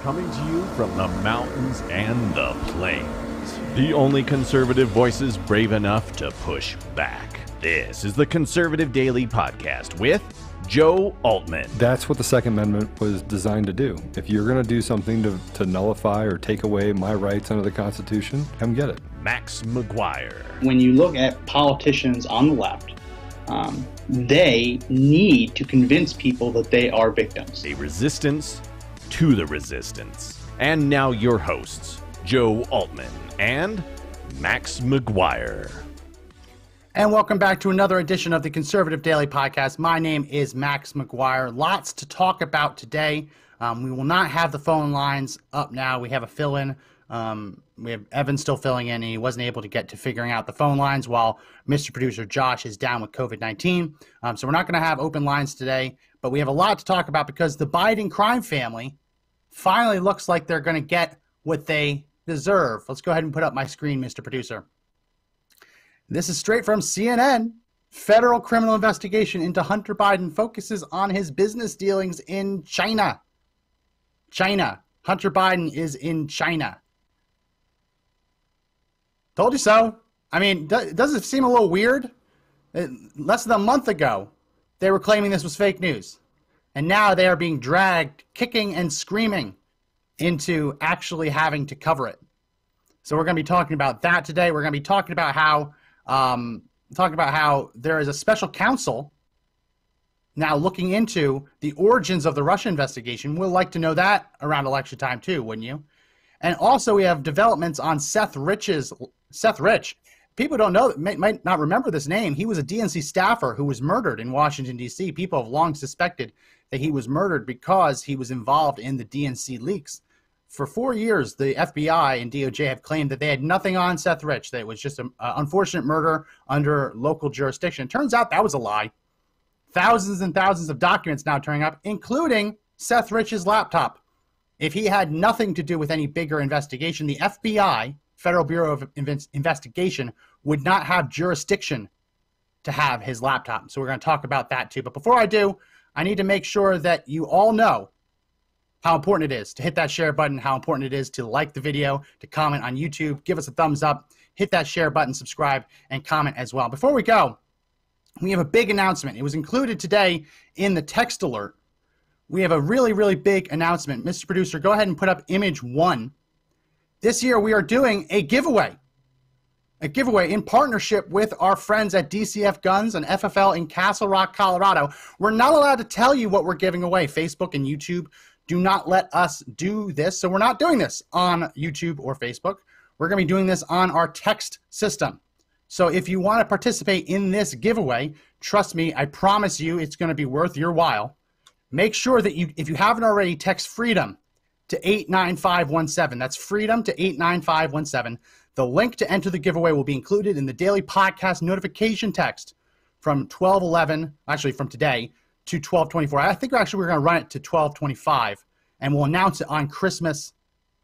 coming to you from the mountains and the plains. The only conservative voices brave enough to push back. This is the Conservative Daily Podcast with Joe Altman. That's what the Second Amendment was designed to do. If you're going to do something to nullify or take away my rights under the Constitution, come get it. Max McGuire. When you look at politicians on the left, they need to convince people that they are victims. A resistance to the resistance. And now your hosts, Joe Altman and Max McGuire. And welcome back to another edition of the Conservative Daily Podcast. My name is Max McGuire. Lots to talk about today. We will not have the phone lines up now. We have a fill-in. We have Evan still filling in, and he wasn't able to get to figuring out the phone lines while Mr. Producer Josh is down with COVID-19. So we're not going to have open lines today, but we have a lot to talk about because the Biden crime family finally looks like they're going to get what they deserve. Let's go ahead and put up my screen, Mr. Producer. This is straight from CNN. Federal criminal investigation into Hunter Biden focuses on his business dealings in China. Hunter Biden is in China. Told you so. I mean, does it seem a little weird? Less than a month ago, they were claiming this was fake news. And now they are being dragged, kicking and screaming, into actually having to cover it. So we're going to be talking about that today. We're going to be talking about how there is a special counsel now looking into the origins of the Russia investigation. We'll like to know that around election time too, wouldn't you? And also we have developments on Seth Rich. People don't know, might not remember this name. He was a DNC staffer who was murdered in Washington, D.C. People have long suspected that he was murdered because he was involved in the DNC leaks. For 4 years, the FBI and DOJ have claimed that they had nothing on Seth Rich, that it was just an unfortunate murder under local jurisdiction. It turns out that was a lie. Thousands and thousands of documents now turning up, including Seth Rich's laptop. If he had nothing to do with any bigger investigation, the FBI, Federal Bureau of Investigation, would not have jurisdiction to have his laptop. So we're going to talk about that too. But before I do, I need to make sure that you all know how important it is to hit that share button, how important it is to like the video, to comment on YouTube, give us a thumbs up, hit that share button, subscribe, and comment as well. Before we go, we have a big announcement. It was included today in the text alert. We have a really, really big announcement. Mr. Producer, go ahead and put up image 1. This year we are doing a giveaway in partnership with our friends at DCF Guns and FFL in Castle Rock, Colorado. We're not allowed to tell you what we're giving away. Facebook and YouTube do not let us do this, so we're not doing this on YouTube or Facebook. We're going to be doing this on our text system. So if you want to participate in this giveaway, trust me, I promise you it's going to be worth your while. Make sure that if you haven't already, text FREEDOM to 89517. That's FREEDOM to 89517. The link to enter the giveaway will be included in the daily podcast notification text from 12:11, actually from today, to 12:24. I think we're going to run it to 12:25, and we'll announce it on Christmas.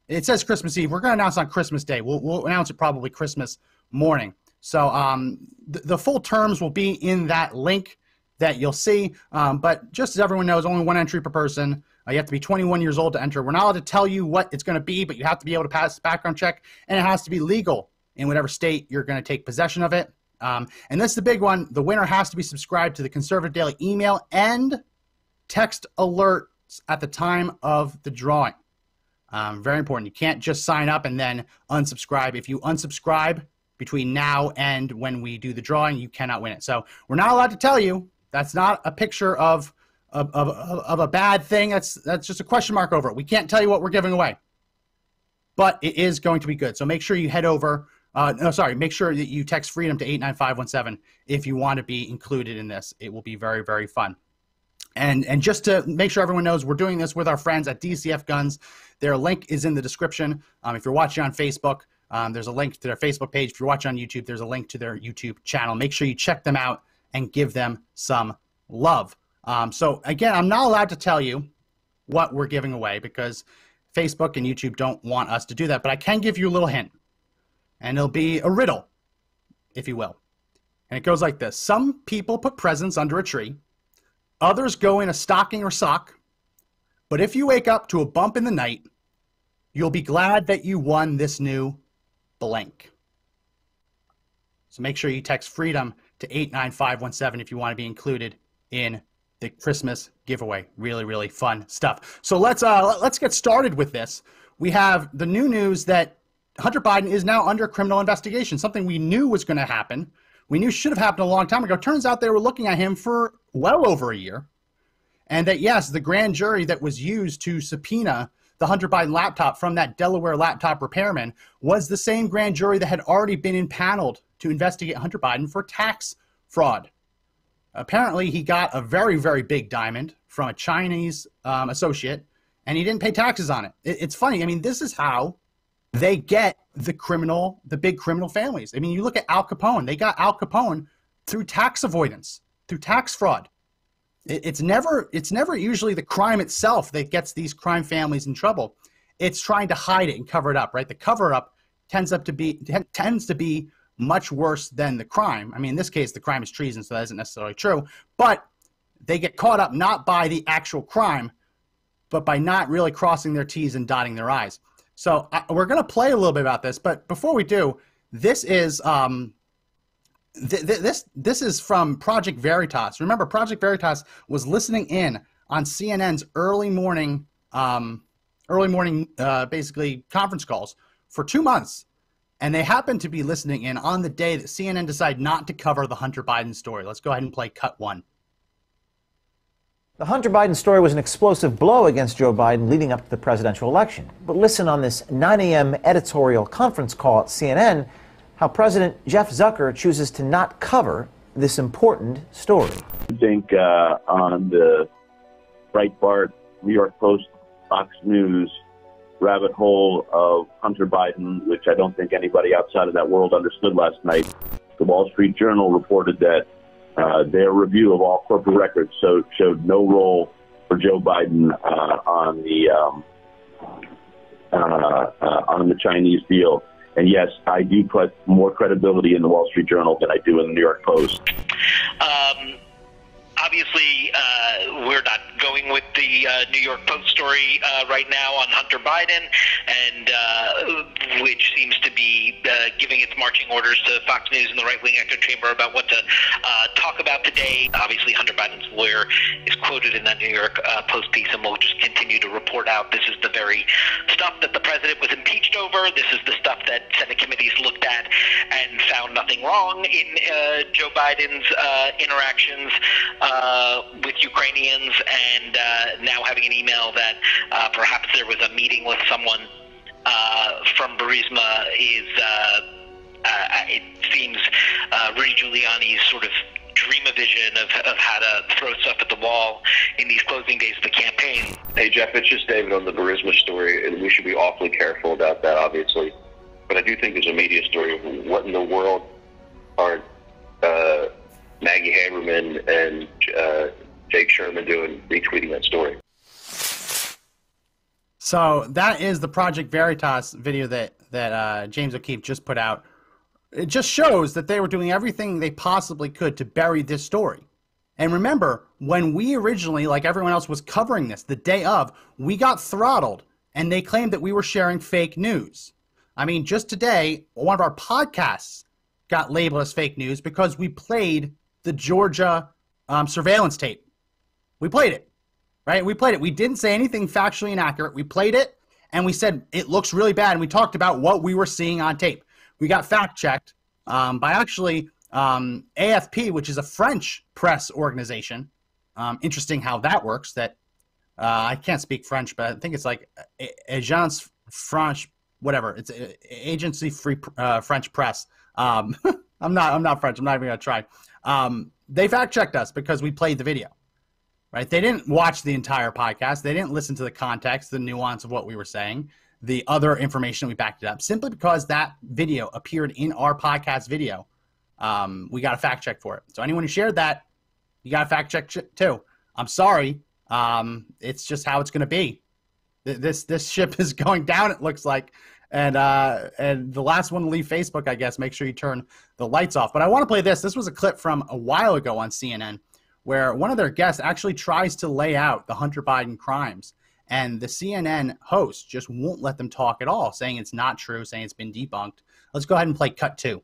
It says Christmas Eve. We're going to announce it on Christmas Day. We'll announce it probably Christmas morning. So the full terms will be in that link that you'll see. But just as everyone knows, only one entry per person. You have to be 21 years old to enter. We're not allowed to tell you what it's going to be, but you have to be able to pass the background check, and it has to be legal in whatever state you're going to take possession of it. And this is the big one. The winner has to be subscribed to the Conservative Daily email and text alerts at the time of the drawing. Very important. You can't just sign up and then unsubscribe. If you unsubscribe between now and when we do the drawing, you cannot win it. So we're not allowed to tell you. That's not a picture of a bad thing. That's just a question mark over it. We can't tell you what we're giving away, but it is going to be good. So make sure you head over. Make sure that you text FREEDOM to 89517 if you want to be included in this. It will be very, very fun. And just to make sure everyone knows, we're doing this with our friends at DCF Guns. Their link is in the description. If you're watching on Facebook, there's a link to their Facebook page. If you're watching on YouTube, there's a link to their YouTube channel. Make sure you check them out and give them some love. So again, I'm not allowed to tell you what we're giving away because Facebook and YouTube don't want us to do that, but I can give you a little hint, and it'll be a riddle, if you will. And it goes like this. Some people put presents under a tree. Others go in a stocking or sock. But if you wake up to a bump in the night, You'll be glad that you won this new blank. So make sure you text FREEDOM to 89517 if you want to be included in the Christmas giveaway. Really, really fun stuff. So let's get started with this. We have the new news that Hunter Biden is now under criminal investigation, something we knew was going to happen. We knew should have happened a long time ago. Turns out they were looking at him for well over a year. And that, yes, the grand jury that was used to subpoena the Hunter Biden laptop from that Delaware laptop repairman was the same grand jury that had already been impaneled to investigate Hunter Biden for tax fraud. Apparently, he got a very, very big diamond from a Chinese associate, and he didn't pay taxes on it. It's funny. I mean, this is how they get the big criminal families. I mean, you look at Al Capone. They got Al Capone through tax avoidance, through tax fraud. It's never usually the crime itself that gets these crime families in trouble. It's trying to hide it and cover it up, right? The cover up tends to be much worse than the crime. I mean, in this case, the crime is treason, so that isn't necessarily true. But they get caught up not by the actual crime, but by not really crossing their T's and dotting their I's. So we're going to play a little bit about this, but before we do, this is this is from Project Veritas. Remember, Project Veritas was listening in on CNN's early morning basically conference calls for 2 months. And they happened to be listening in on the day that CNN decided not to cover the Hunter Biden story. Let's go ahead and play cut one. The Hunter Biden story was an explosive blow against Joe Biden leading up to the presidential election. But listen on this 9 a.m. editorial conference call at CNN how President Jeff Zucker chooses to not cover this important story. I think on the Breitbart, New York Post, Fox News rabbit hole of Hunter Biden, which I don't think anybody outside of that world understood last night, the Wall Street Journal reported that their review of all corporate records showed no role for Joe Biden on the Chinese deal. And yes, I do put more credibility in the Wall Street Journal than I do in the New York Post. Obviously, we're not going with the New York Post story right now on Hunter Biden, and which seems to be giving its marching orders to Fox News and the right-wing echo chamber about what to talk about today. Obviously, Hunter Biden's lawyer is quoted in that New York Post piece, and we'll just continue to report out. This is the very stuff that the president was impeached over. This is the stuff that Senate committees looked at and found nothing wrong in Joe Biden's interactions with Ukrainians, and now having an email that perhaps there was a meeting with someone from Burisma is, it seems, Rudy Giuliani's sort of dream-a-vision of how to throw stuff at the wall in these closing days of the campaign. Hey, Jeff, it's just David on the Burisma story, and we should be awfully careful about that, obviously. But I do think there's a media story of what in the world are Maggie Haberman and Jake Sherman doing, retweeting that story. So that is the Project Veritas video that James O'Keefe just put out. It just shows that they were doing everything they possibly could to bury this story. And remember, when we originally, like everyone else, was covering this the day of, we got throttled, and they claimed that we were sharing fake news. I mean, just today, one of our podcasts got labeled as fake news because we played the Georgia surveillance tape. We played it, right? We played it. We didn't say anything factually inaccurate. We played it, and we said it looks really bad, and we talked about what we were seeing on tape. We got fact-checked by actually AFP, which is a French press organization. Interesting how that works. That I can't speak French, but I think it's like Agence France, whatever. It's Agency Free French Press. I'm not French. I'm not even gonna try. They fact-checked us because we played the video. Right? They didn't watch the entire podcast. They didn't listen to the context, the nuance of what we were saying, the other information we backed it up. Simply because that video appeared in our podcast video, we got a fact check for it. So anyone who shared that, you got a fact check too. I'm sorry. It's just how it's going to be. This ship is going down, it looks like. And the last one to leave Facebook, I guess, make sure you turn the lights off. But I want to play this. This was a clip from a while ago on CNN where one of their guests actually tries to lay out the Hunter Biden crimes And the CNN host just won't let them talk at all, saying it's not true, saying it's been debunked. Let's go ahead and play cut 2.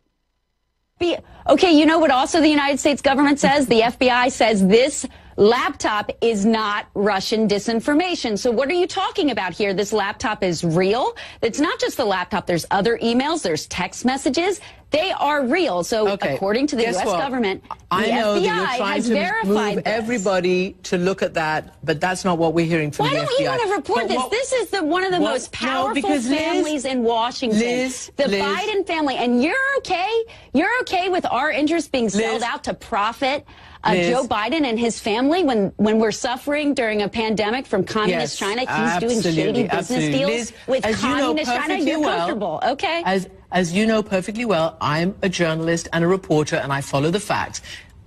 Okay, you know what also the United States government says? The FBI says this laptop is not Russian disinformation. So what are you talking about here? This laptop is real. It's not just the laptop. There's other emails. There's text messages. They are real. So according to the U.S. government, the FBI has verified this. Everybody to look at that, but that's not what we're hearing from the FBI. Why don't you want to report this? This is one of the most powerful families in Washington, the Biden family. And you're okay? You're okay with our interests being sold out to profit Joe Biden and his family when we're suffering during a pandemic from communist China? He's doing shady business deals with communist China. You're comfortable, okay? As you know perfectly well, I'm a journalist and a reporter, and I follow the facts.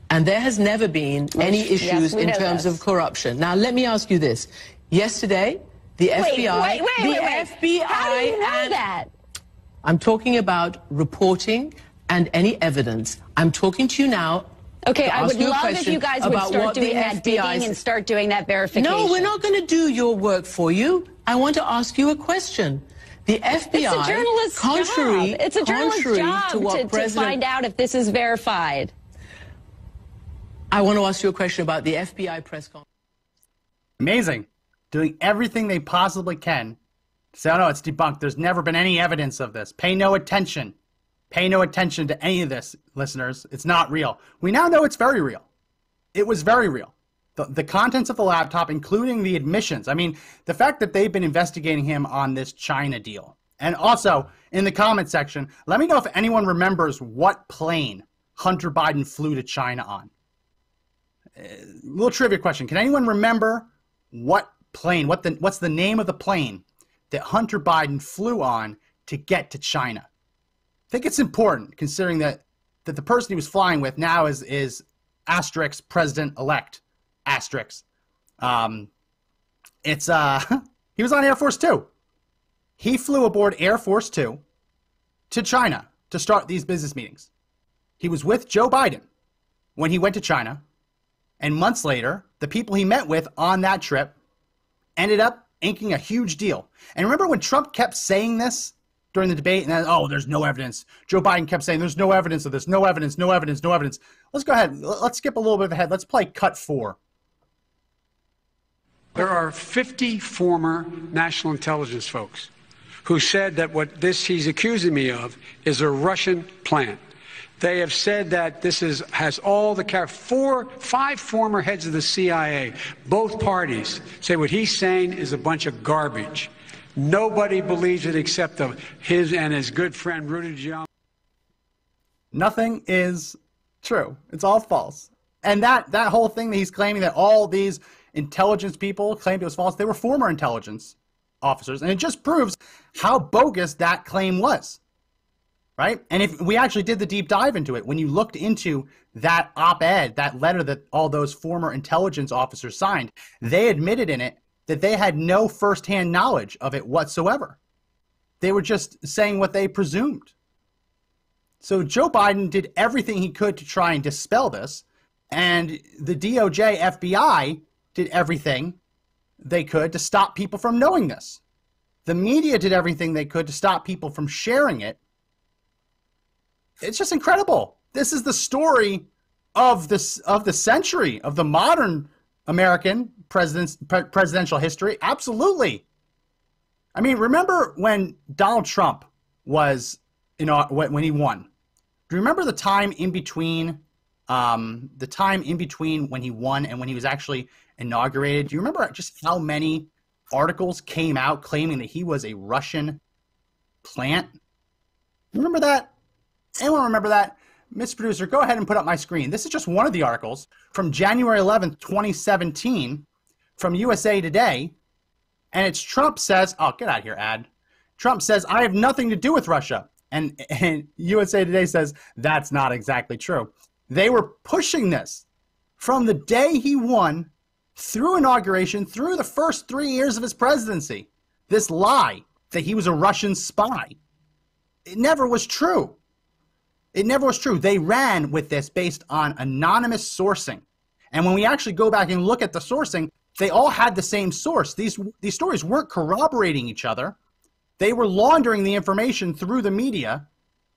And there has never been any issues in terms of corruption. Now, let me ask you this. Yesterday, the FBI... FBI... How do you know that? I'm talking about reporting and any evidence. I'm talking to you now... Okay, I would love if you guys would start doing that digging and start doing that verification. No, we're not going to do your work for you. I want to ask you a question. The FBI, it's a journalist's job. It's a journalist's job to find out if this is verified. I want to ask you a question about the FBI press conference. Amazing. Doing everything they possibly can to say, oh, no, it's debunked. There's never been any evidence of this. Pay no attention. Pay no attention to any of this, listeners. It's not real. We now know it's very real. It was very real. The contents of the laptop, including the admissions. I mean, the fact that they've been investigating him on this China deal. And also, in the comment section, let me know if anyone remembers what plane Hunter Biden flew to China on. Little trivia question. Can anyone remember what plane, what's the name of the plane that Hunter Biden flew on to get to China? I think it's important, considering that the person he was flying with now is asterisk president-elect. Asterisk. He was on Air Force 2. He flew aboard Air Force 2 to China to start these business meetings. He was with Joe Biden when he went to China, and months later, the people he met with on that trip ended up inking a huge deal. And remember when Trump kept saying this during the debate, and then, oh, there's no evidence. Joe Biden kept saying there's no evidence of this, no evidence, no evidence, no evidence. Let's go ahead. Let's skip a little bit ahead. Let's play cut 4. There are 50 former national intelligence folks who said that what he's accusing me of is a Russian plant. They have said that this has all the 5 former heads of the CIA, both parties, say what he's saying is a bunch of garbage. Nobody believes it except his and his good friend Rudy Giuliani. Nothing is true. It's all false. And that whole thing that he's claiming that all these intelligence people claimed it was false, they were former intelligence officers. And it just proves how bogus that claim was. Right? And if we actually did the deep dive into it, when you looked into that op-ed, that letter that all those former intelligence officers signed, they admitted in it that they had no firsthand knowledge of it whatsoever. They were just saying what they presumed. So Joe Biden did everything he could to try and dispel this, and the DOJ, FBI did everything they could to stop people from knowing this. The media did everything they could to stop people from sharing it. It's just incredible. This is the story of the century, of the modern American presidential history. Absolutely. I mean, remember when Donald Trump was, when he won? Do you remember the time in between when he won and when he was actually inaugurated? Do you remember just how many articles came out claiming that he was a Russian plant? Remember that? Anyone remember that? Miss Producer, go ahead and put up my screen. This is just one of the articles from January 11th, 2017 from USA Today. And it's Trump says, oh, get out of here, ad. Trump says, I have nothing to do with Russia. And USA Today says, that's not exactly true. They were pushing this from the day he won through inauguration, through the first 3 years of his presidency. This lie that he was a Russian spy. It never was true. It never was true. They ran with this based on anonymous sourcing. And when we actually go back and look at the sourcing, They all had the same source. These stories weren't corroborating each other. They were laundering the information through the media,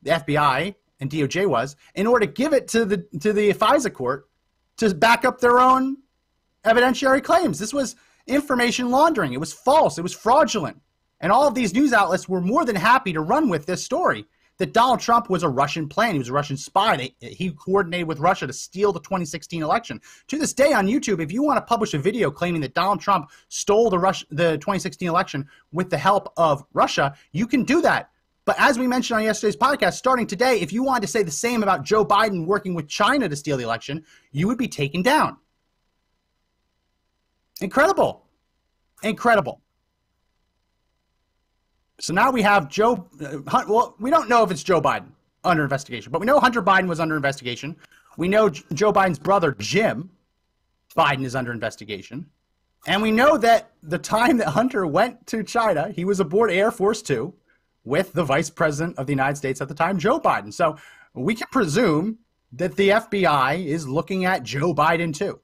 the FBI and DOJ was, in order to give it to the FISA court to back up their own evidentiary claims. This was information laundering. It was false. It was fraudulent. And all of these news outlets were more than happy to run with this story, that Donald Trump was a Russian plane. He was a Russian spy. He coordinated with Russia to steal the 2016 election. To this day on YouTube, if you want to publish a video claiming that Donald Trump stole the 2016 election with the help of Russia, you can do that. But as we mentioned on yesterday's podcast, starting today, if you wanted to say the same about Joe Biden working with China to steal the election, you would be taken down. Incredible. Incredible. So now we have well, we don't know if it's Joe Biden under investigation, but we know Hunter Biden was under investigation. We know Joe Biden's brother, Jim Biden, is under investigation. And we know that the time that Hunter went to China, he was aboard Air Force Two with the Vice President of the United States at the time, Joe Biden. So we can presume that the FBI is looking at Joe Biden too.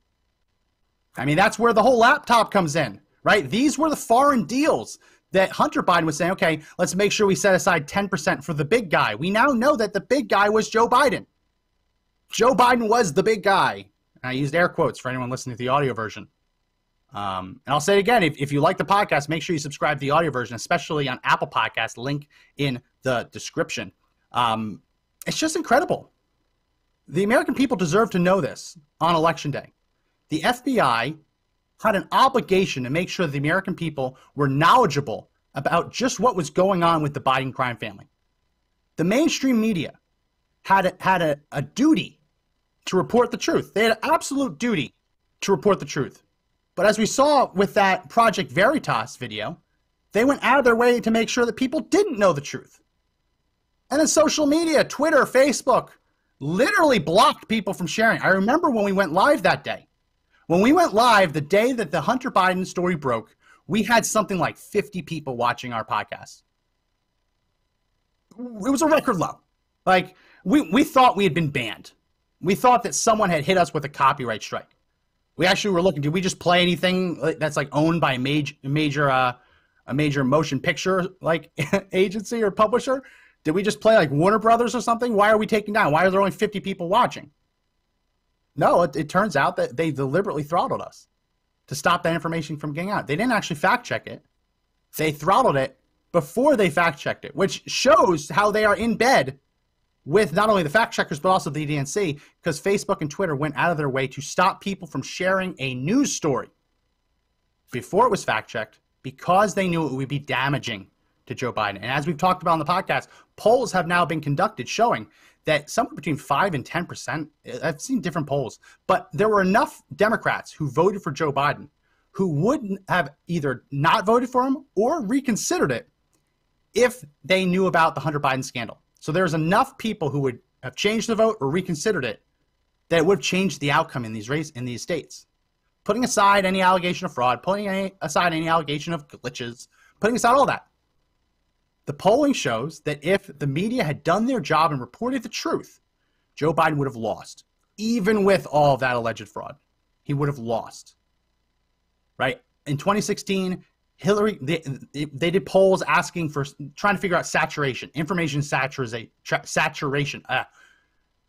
I mean, that's where the whole laptop comes in, right? These were the foreign deals that Hunter Biden was saying, okay, let's make sure we set aside 10% for the big guy. We now know that the big guy was Joe Biden. Joe Biden was the big guy. And I used air quotes for anyone listening to the audio version. And I'll say it again, if you like the podcast, make sure you subscribe to the audio version, especially on Apple Podcasts, link in the description. It's just incredible. The American people deserve to know this on Election Day. The FBI had an obligation to make sure that the American people were knowledgeable about just what was going on with the Biden crime family. The mainstream media had a duty to report the truth. They had an absolute duty to report the truth. But as we saw with that Project Veritas video, they went out of their way to make sure that people didn't know the truth. And then social media, Twitter, Facebook, literally blocked people from sharing. I remember when we went live that day. When we went live, the day that the Hunter Biden story broke, we had something like 50 people watching our podcast. It was a record low. Like, we thought we had been banned. We thought that someone had hit us with a copyright strike. We actually were looking, did we just play anything that's like owned by a major motion picture like agency or publisher? Did we just play like Warner Brothers or something? Why are we taking down? Why are there only 50 people watching? No, it turns out that they deliberately throttled us to stop that information from getting out. They didn't actually fact check it. They throttled it before they fact checked it, which shows how they are in bed with not only the fact checkers, but also the DNC, because Facebook and Twitter went out of their way to stop people from sharing a news story before it was fact checked, because they knew it would be damaging to Joe Biden. And as we've talked about on the podcast, polls have now been conducted showing that somewhere between 5 and 10%, I've seen different polls, but there were enough Democrats who voted for Joe Biden who wouldn't have either not voted for him or reconsidered it if they knew about the Hunter Biden scandal. So there's enough people who would have changed the vote or reconsidered it that it would have changed the outcome in these states. Putting aside any allegation of fraud, putting aside any allegation of glitches, putting aside all that, the polling shows that if the media had done their job and reported the truth, Joe Biden would have lost. Even with all of that alleged fraud, he would have lost. Right? In 2016, they did polls asking for, trying to figure out saturation, information saturation.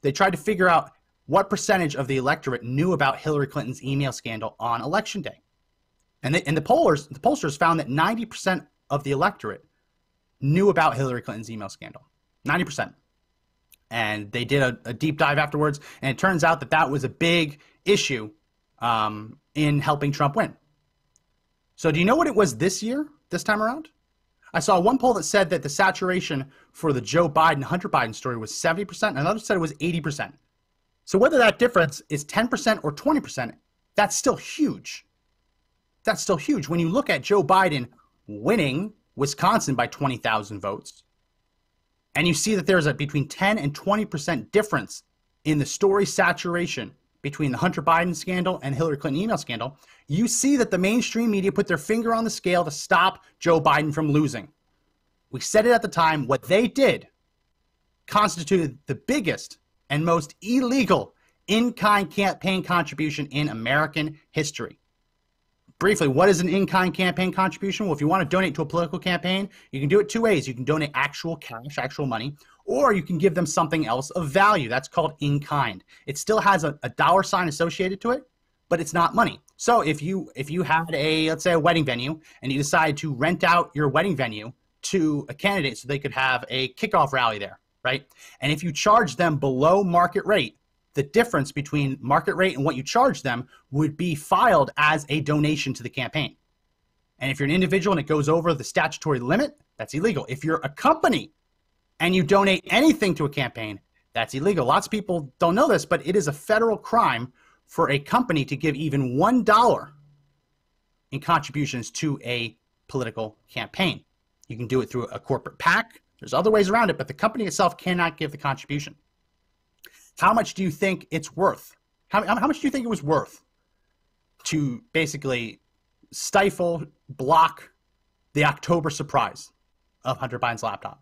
They tried to figure out what percentage of the electorate knew about Hillary Clinton's email scandal on Election Day. And the pollsters found that 90% of the electorate knew about Hillary Clinton's email scandal. 90%. And they did a deep dive afterwards, and it turns out that that was a big issue in helping Trump win. So do you know what it was this time around? I saw one poll that said that the saturation for the Joe Biden, Hunter Biden story was 70%, and another said it was 80%. So whether that difference is 10% or 20%, that's still huge. That's still huge. When you look at Joe Biden winning Wisconsin by 20,000 votes, and you see that there's a between 10 and 20% difference in the story saturation between the Hunter Biden scandal and Hillary Clinton email scandal, you see that the mainstream media put their finger on the scale to stop Joe Biden from losing. We said it at the time, what they did constituted the biggest and most illegal in-kind campaign contribution in American history. briefly, what is an in-kind campaign contribution? Well, if you want to donate to a political campaign, you can do it two ways. You can donate actual cash, actual money, or you can give them something else of value. That's called in-kind. It still has a dollar sign associated to it, but it's not money. So if you had let's say a wedding venue, and you decide to rent out your wedding venue to a candidate so they could have a kickoff rally there, right? And if you charge them below market rate, the difference between market rate and what you charge them would be filed as a donation to the campaign. And if you're an individual and it goes over the statutory limit, that's illegal. If you're a company and you donate anything to a campaign, that's illegal. Lots of people don't know this, but it is a federal crime for a company to give even $1 in contributions to a political campaign. You can do it through a corporate PAC. There's other ways around it, but the company itself cannot give the contribution. How much do you think it's worth? How much do you think it was worth to basically stifle, block the October surprise of Hunter Biden's laptop?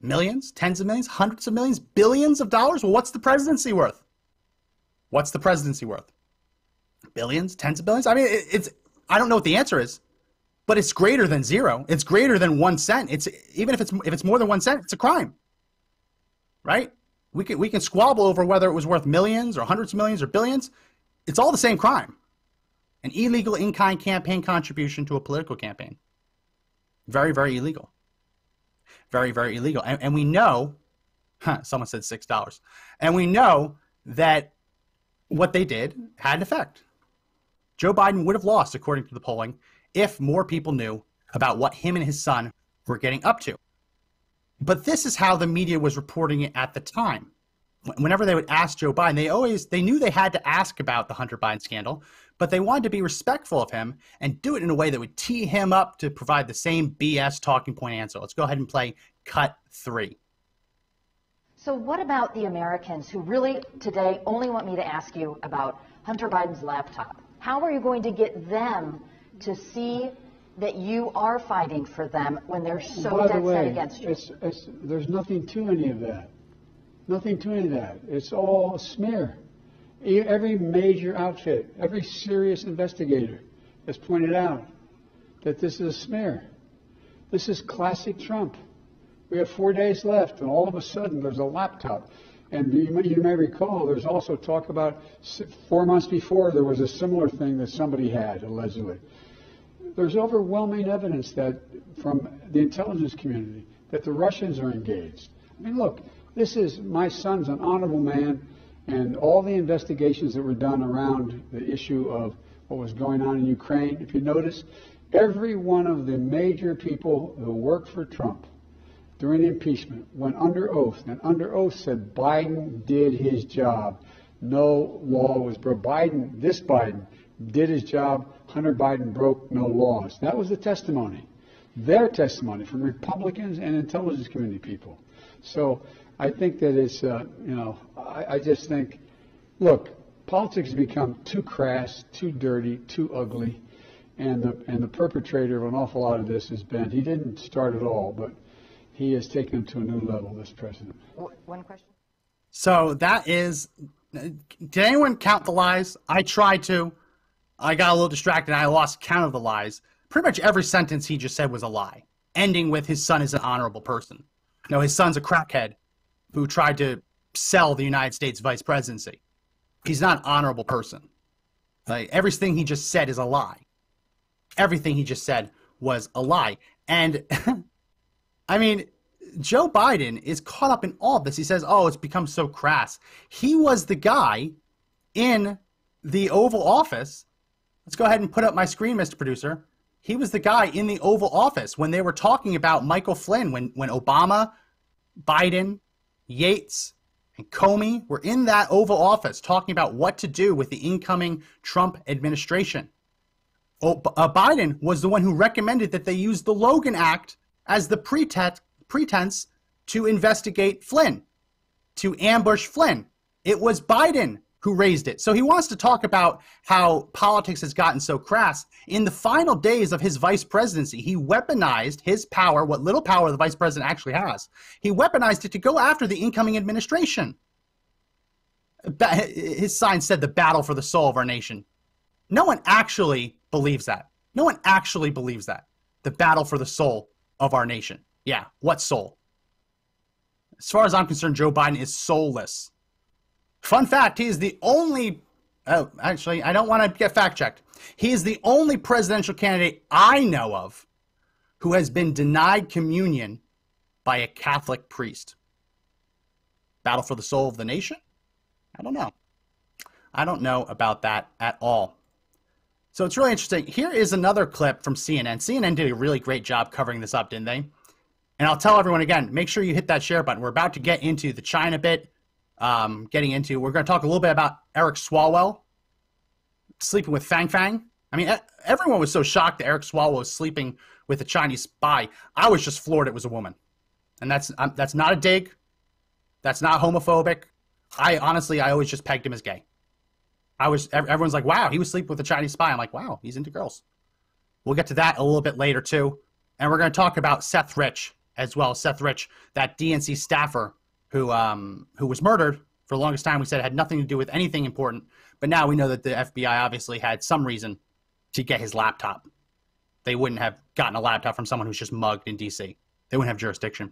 Millions, tens of millions, hundreds of millions, billions of dollars? Well, what's the presidency worth? What's the presidency worth? Billions, tens of billions? I mean, I don't know what the answer is, but it's greater than zero. It's greater than 1 cent. Even if it's more than 1 cent, it's a crime, right? We can squabble over whether it was worth millions or hundreds of millions or billions. It's all the same crime. An illegal in-kind campaign contribution to a political campaign. Very, very illegal. Very, very illegal. And we know, someone said $6. And we know that what they did had an effect. Joe Biden would have lost, according to the polling, if more people knew about what him and his son were getting up to. But this is how the media was reporting it at the time. Whenever they would ask Joe Biden, they knew they had to ask about the Hunter Biden scandal, but they wanted to be respectful of him and do it in a way that would tee him up to provide the same BS talking point answer. Let's go ahead and play cut 3. So what about the Americans who really today only want me to ask you about Hunter Biden's laptop? How are you going to get them to see that you are fighting for them when they're so dead set against you? There's nothing to any of that. Nothing to any of that. It's all a smear. Every major outfit, every serious investigator has pointed out that this is a smear. This is classic Trump. We have 4 days left, and all of a sudden there's a laptop. And you may recall there's also talk about 4 months before there was a similar thing that somebody had, allegedly. There's overwhelming evidence that from the intelligence community that the Russians are engaged. I mean, look, my son's an honorable man, and all the investigations that were done around the issue of what was going on in Ukraine, if you notice, every one of the major people who worked for Trump during the impeachment went under oath, and under oath said Biden did his job. No law was broken. This Biden did his job. Hunter Biden broke no laws. That was the testimony, their testimony from Republicans and intelligence community people. So I think that it's, I just think, look, politics has become too crass, too dirty, too ugly, and the perpetrator of an awful lot of this has been, he didn't start it all, but he has taken it to a new level, this president. One question. So that is, did anyone count the lies? I tried to. I got a little distracted and I lost count of the lies. Pretty much every sentence he just said was a lie, ending with his son is an honorable person. No, his son's a crackhead who tried to sell the United States vice presidency. He's not an honorable person. Like, everything he just said is a lie. Everything he just said was a lie. And, I mean, Joe Biden is caught up in all of this. He says, oh, it's become so crass. He was the guy in the Oval Office. Let's go ahead and put up my screen, Mr. Producer. He was the guy in the Oval Office when they were talking about Michael Flynn, when Obama, Biden, Yates, and Comey were in that Oval Office talking about what to do with the incoming Trump administration. Biden was the one who recommended that they use the Logan Act as the pretense to investigate Flynn, to ambush Flynn. It was Biden who raised it. So he wants to talk about how politics has gotten so crass. In the final days of his vice presidency, he weaponized his power, what little power the vice president actually has. He weaponized it to go after the incoming administration. His sign said the battle for the soul of our nation. No one actually believes that. No one actually believes that. The battle for the soul of our nation. Yeah, what soul? As far as I'm concerned, Joe Biden is soulless. Fun fact, he is the only... Oh, actually, I don't want to get fact-checked. He is the only presidential candidate I know of who has been denied communion by a Catholic priest. Battle for the soul of the nation? I don't know. I don't know about that at all. So it's really interesting. Here is another clip from CNN. CNN did a really great job covering this up, didn't they? And I'll tell everyone again, make sure you hit that share button. We're about to get into the China bit. We're going to talk a little bit about Eric Swalwell sleeping with Fang Fang. I mean, everyone was so shocked that Eric Swalwell was sleeping with a Chinese spy. I was just floored it was a woman. And that's not a dig. That's not homophobic. I always just pegged him as gay. Everyone's like, wow, he was sleeping with a Chinese spy. I'm like, wow, he's into girls. We'll get to that a little bit later too. And we're going to talk about Seth Rich as well. Seth Rich, that DNC staffer who was murdered for the longest time. We said it had nothing to do with anything important. But now we know that the FBI obviously had some reason to get his laptop. They wouldn't have gotten a laptop from someone who's just mugged in D.C. They wouldn't have jurisdiction.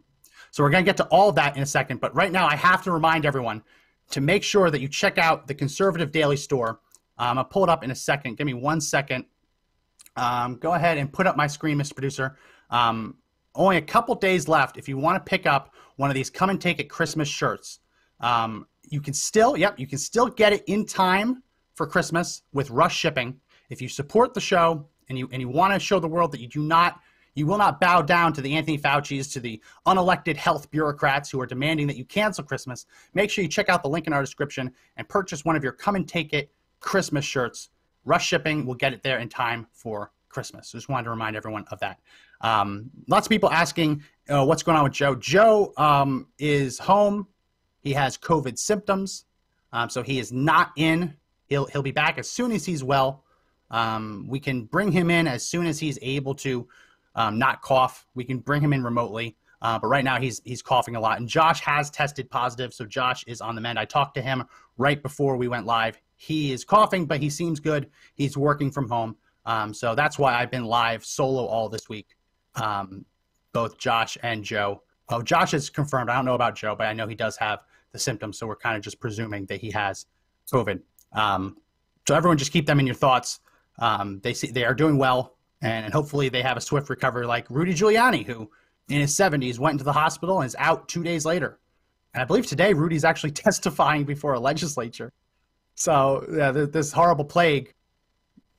So we're going to get to all of that in a second. But right now I have to remind everyone to make sure that you check out the Conservative Daily Store. I'll pull it up in a second. Give me 1 second. Go ahead and put up my screen, Mr. Producer. Only a couple days left. If you want to pick up one of these Come and Take It Christmas shirts, you can still get it in time for Christmas with rush shipping. If you support the show and you want to show the world that you will not bow down to the Anthony Fauci's, to the unelected health bureaucrats who are demanding that you cancel Christmas, make sure you check out the link in our description and purchase one of your Come and Take It Christmas shirts. Rush shipping will get it there in time for Christmas. So just wanted to remind everyone of that. Lots of people asking what's going on with Joe. Joe is home. He has COVID symptoms, so he is not in. He'll be back as soon as he's well. We can bring him in as soon as he's able to not cough. We can bring him in remotely, but right now he's coughing a lot. And Josh has tested positive, so Josh is on the mend. I talked to him right before we went live. He is coughing, but he seems good. He's working from home, so that's why I've been live solo all this week. Both Josh and Joe. Oh, Josh is confirmed. I don't know about Joe, but I know he does have the symptoms, so we're kind of just presuming that he has COVID. So everyone just keep them in your thoughts. They are doing well, and hopefully they have a swift recovery like Rudy Giuliani, who in his 70s went into the hospital and is out 2 days later. And I believe today Rudy's actually testifying before a legislature. So yeah, this horrible plague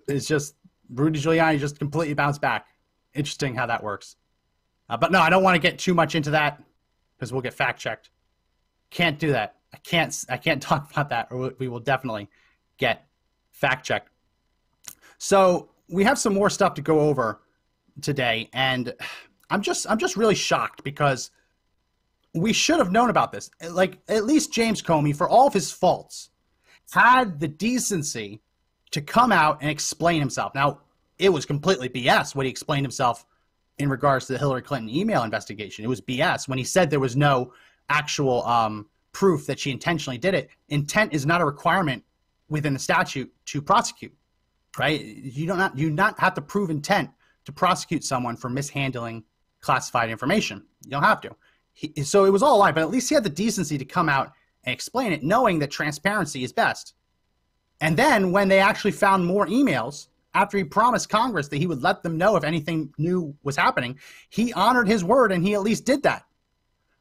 is just, Rudy Giuliani just completely bounced back. Interesting how that works. But no, I don't want to get too much into that because we'll get fact checked. Can't do that. I can't talk about that, or we will definitely get fact checked. So we have some more stuff to go over today, and I'm just really shocked because we should have known about this. Like, at least James Comey, for all of his faults, had the decency to come out and explain himself. Now, it was completely BS what he explained himself in regards to the Hillary Clinton email investigation. It was BS when he said there was no actual proof that she intentionally did it. Intent is not a requirement within the statute to prosecute, right? You not have to prove intent to prosecute someone for mishandling classified information. You don't have to. So it was all a lie, but at least he had the decency to come out and explain it, knowing that transparency is best. And then when they actually found more emails, after he promised Congress that he would let them know if anything new was happening, he honored his word and he at least did that,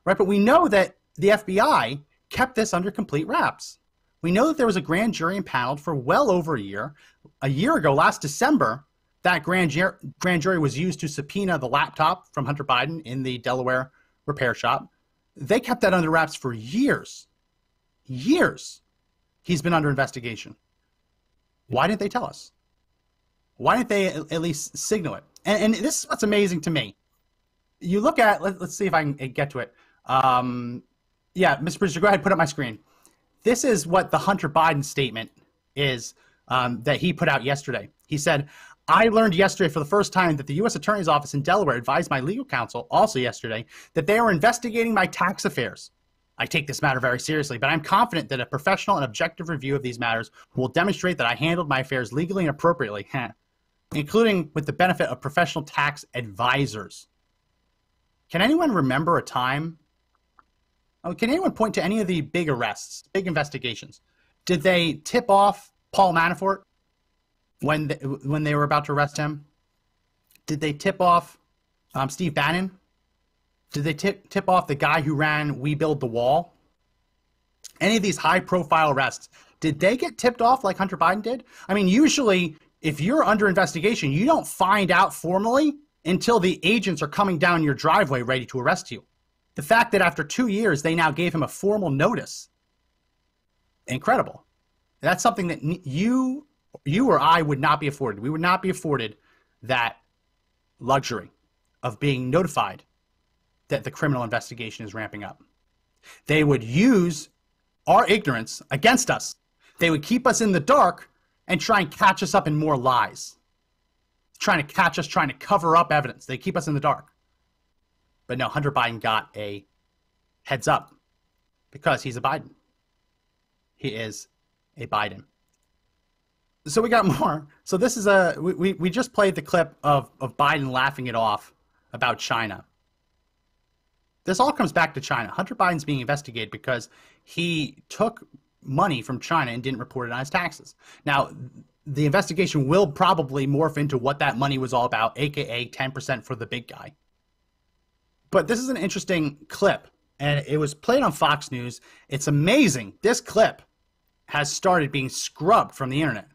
right? But we know that the FBI kept this under complete wraps. We know that there was a grand jury impaneled for well over a year. A year ago, last December, that grand jury was used to subpoena the laptop from Hunter Biden in the Delaware repair shop. They kept that under wraps for years. Years. He's been under investigation. Why didn't they tell us? Why didn't they at least signal it? And this is what's amazing to me. You look at, let's see if I can get to it. Yeah, Mr. Producer, go ahead, put up my screen. This is what the Hunter Biden statement is that he put out yesterday. He said, I learned yesterday for the first time that the U.S. Attorney's Office in Delaware advised my legal counsel, also yesterday, that they are investigating my tax affairs. I take this matter very seriously, but I'm confident that a professional and objective review of these matters will demonstrate that I handled my affairs legally and appropriately. including with the benefit of professional tax advisors. Can anyone remember a time? Oh, can anyone point to any of the big arrests, big investigations? Did they tip off Paul Manafort when they were about to arrest him? Did they tip off Steve Bannon? Did they tip off the guy who ran We Build the Wall? Any of these high-profile arrests, did they get tipped off like Hunter Biden did? I mean, usually, if you're under investigation, you don't find out formally until the agents are coming down your driveway ready to arrest you. The fact that after 2 years, they now gave him a formal notice. Incredible. That's something that you or I would not be afforded. We would not be afforded that luxury of being notified that the criminal investigation is ramping up. They would use our ignorance against us. They would keep us in the dark and try and catch us up in more lies. Trying to catch us, trying to cover up evidence. They keep us in the dark. But no, Hunter Biden got a heads up because he's a Biden. He is a Biden. So we got more. So this is we just played the clip of Biden laughing it off about China. This all comes back to China. Hunter Biden's being investigated because he took money from China and didn't report it on his taxes. Now, the investigation will probably morph into what that money was all about, aka 10% for the big guy. But this is an interesting clip, and it was played on Fox News. It's amazing. This clip has started being scrubbed from the internet.